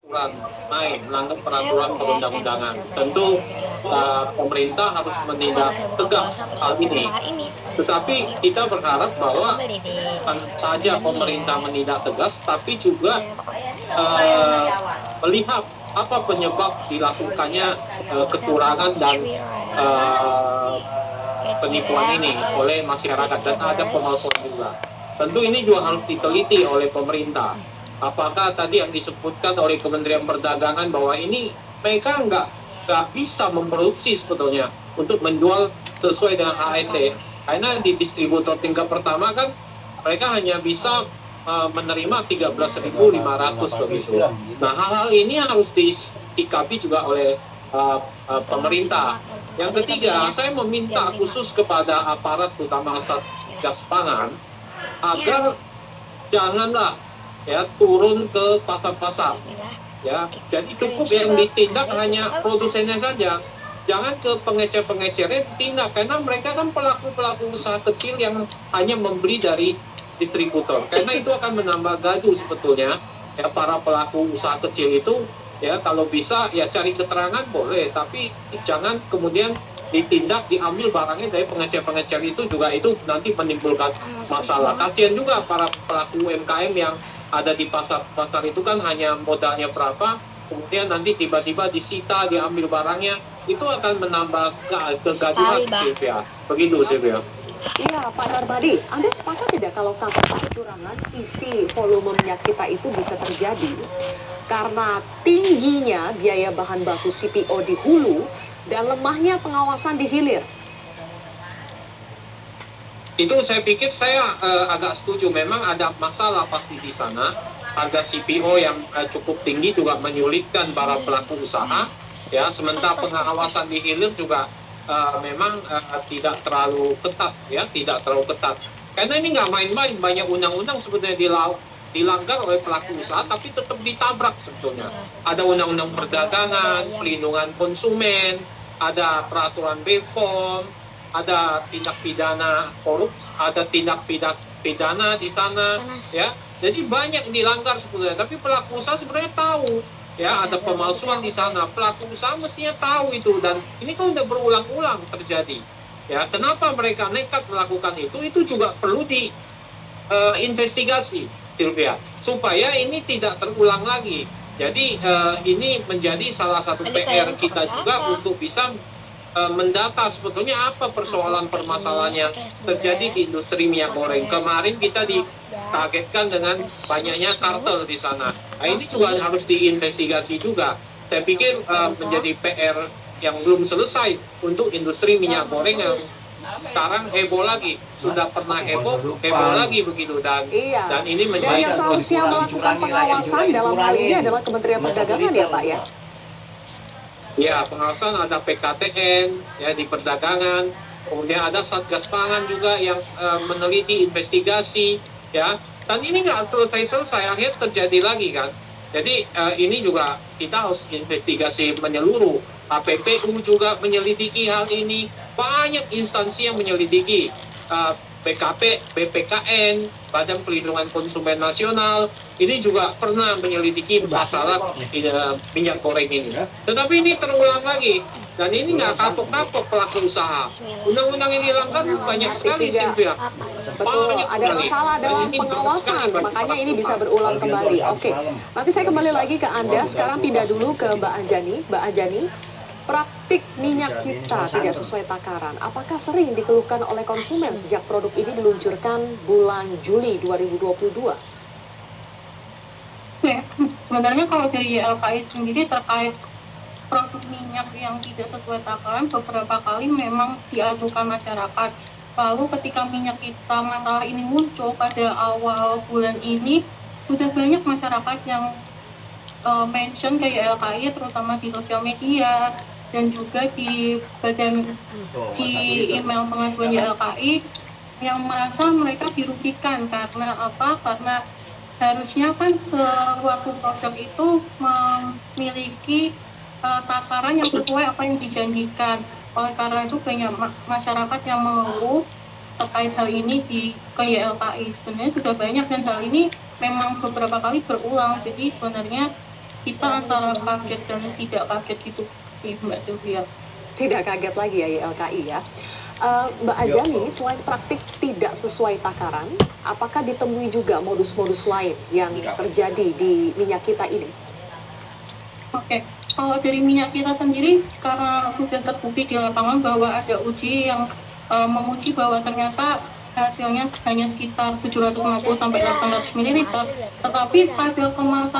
peraturan main, melanggar peraturan perundang-undangan. Tentu pemerintah harus menindak tegas hal ini. Tetapi kita berharap bahwa bukan saja pemerintah menindak tegas, tapi juga melihat apa penyebab dilakukannya kecurangan dan penipuan ini oleh masyarakat, dan ada pemalsuan juga. Tentu ini juga harus diteliti oleh pemerintah. Apakah tadi yang disebutkan oleh Kementerian Perdagangan bahwa ini mereka nggak bisa memproduksi sebetulnya untuk menjual sesuai dengan HET, karena di distributor tingkat pertama kan mereka hanya bisa menerima 13.500 begitu. Nah, hal-hal ini harus disikapi juga oleh pemerintah. Yang ketiga, saya meminta khusus kepada aparat, terutama Satgas Pangan, agar janganlah ya turun ke pasar-pasar. Ya, jadi cukup yang ditindak hanya produsennya saja. Jangan ke pengecer-pengecernya ditindak, karena mereka kan pelaku-pelaku usaha kecil yang hanya membeli dari distributor. Karena itu akan menambah gaduh sebetulnya. Ya, para pelaku usaha kecil itu ya kalau bisa ya cari keterangan boleh, tapi jangan kemudian ditindak, diambil barangnya dari pengecer-pengecer itu, juga itu nanti menimbulkan masalah. Kasihan juga para pelaku UMKM yang ada di pasar-pasar itu kan hanya modalnya berapa, kemudian nanti tiba-tiba disita, diambil barangnya, itu akan menambah kegaduhan, Sylvia. Begitu, Sylvia. Iya, Pak Narbadi, Anda sepakat tidak kalau kasus kecurangan isi volume minyak kita itu bisa terjadi karena tingginya biaya bahan baku CPO di hulu dan lemahnya pengawasan di hilir? Itu saya pikir saya agak setuju. Memang ada masalah pasti di sana. Harga CPO yang cukup tinggi juga menyulitkan para pelaku usaha. Ya, sementara pengawasan di hilir juga memang tidak terlalu ketat, ya, tidak terlalu ketat. Karena ini nggak main-main, banyak undang-undang sebetulnya dilanggar oleh pelaku usaha, tapi tetap ditabrak sebetulnya. Ada undang-undang perdagangan, pelindungan konsumen, ada peraturan BPOM, ada tindak pidana korupsi, ada tindak pidana di sana, ya. Jadi banyak dilanggar sebetulnya, tapi pelaku usaha sebenarnya tahu, ya, ada pemalsuan di sana. Pelaku usaha mestinya tahu itu, dan ini kan udah berulang-ulang terjadi. Ya, kenapa mereka nekat melakukan itu? Itu juga perlu diinvestigasi, Sylvia, supaya ini tidak terulang lagi. Jadi ini menjadi salah satu PR kita juga untuk bisa mendata sebetulnya apa persoalan permasalahan yang terjadi di industri minyak goreng. Kemarin kita dikagetkan dengan banyaknya kartel di sana. Nah, ini juga harus diinvestigasi juga. Saya pikir menjadi PR yang belum selesai untuk industri minyak goreng yang sekarang heboh lagi. Sudah pernah heboh lagi begitu, dan ini menjadi, dan yang seharusnya melakukan pengawasan dalam hal ini adalah Kementerian Perdagangan, ya Pak, ya? Ya, pengawasan ada PKTN ya di perdagangan, kemudian ada Satgas Pangan juga yang meneliti, investigasi, ya. Dan ini nggak selesai-selesai, akhirnya terjadi lagi kan. Jadi ini juga kita harus investigasi menyeluruh. HPPU juga menyelidiki hal ini, banyak instansi yang menyelidiki. PKP, BPKN, Badan Perlindungan Konsumen Nasional, ini juga pernah menyelidiki masalah minyak goreng ini. Tetapi ini terulang lagi, dan ini nggak kapok-kapok pelaku usaha. Undang-undang ini dilanggar banyak sekali, Sylvia. Betul, ada masalah dalam pengawasan, makanya ini bisa berulang kembali. Oke, nanti saya kembali lagi ke Anda, sekarang pindah dulu ke Mbak Anjani. Mbak Anjani, praktik minyak kita tidak sesuai takaran. Apakah sering dikeluhkan oleh konsumen sejak produk ini diluncurkan bulan Juli 2022? Ya, sebenarnya kalau dari YLKI sendiri terkait produk minyak yang tidak sesuai takaran, beberapa kali memang diadukan masyarakat. Lalu ketika minyak kita masalah ini muncul pada awal bulan ini, sudah banyak masyarakat yang mention ke YLKI, terutama di sosial media dan juga di email pengaduan YLKI, yang merasa mereka dirugikan. Karena apa? Karena harusnya kan suatu produk itu memiliki takaran yang sesuai apa yang dijanjikan. Oleh karena itu banyak masyarakat yang mengeluh terkait hal ini ke YLKI. Sebenarnya sudah banyak, dan hal ini memang beberapa kali berulang. Jadi sebenarnya kita antara kaget dan tidak kaget gitu sih Mbak Sylvia. Tidak kaget lagi ya YLKI ya. Mbak Ajani, selain praktik tidak sesuai takaran, apakah ditemui juga modus-modus lain yang terjadi di minyak kita ini? Oke, kalau dari minyak kita sendiri, karena sudah terbukti di lapangan bahwa ada uji yang menguji bahwa ternyata hasilnya hanya sekitar 750 sampai 800 ml, tetapi hasil kemasan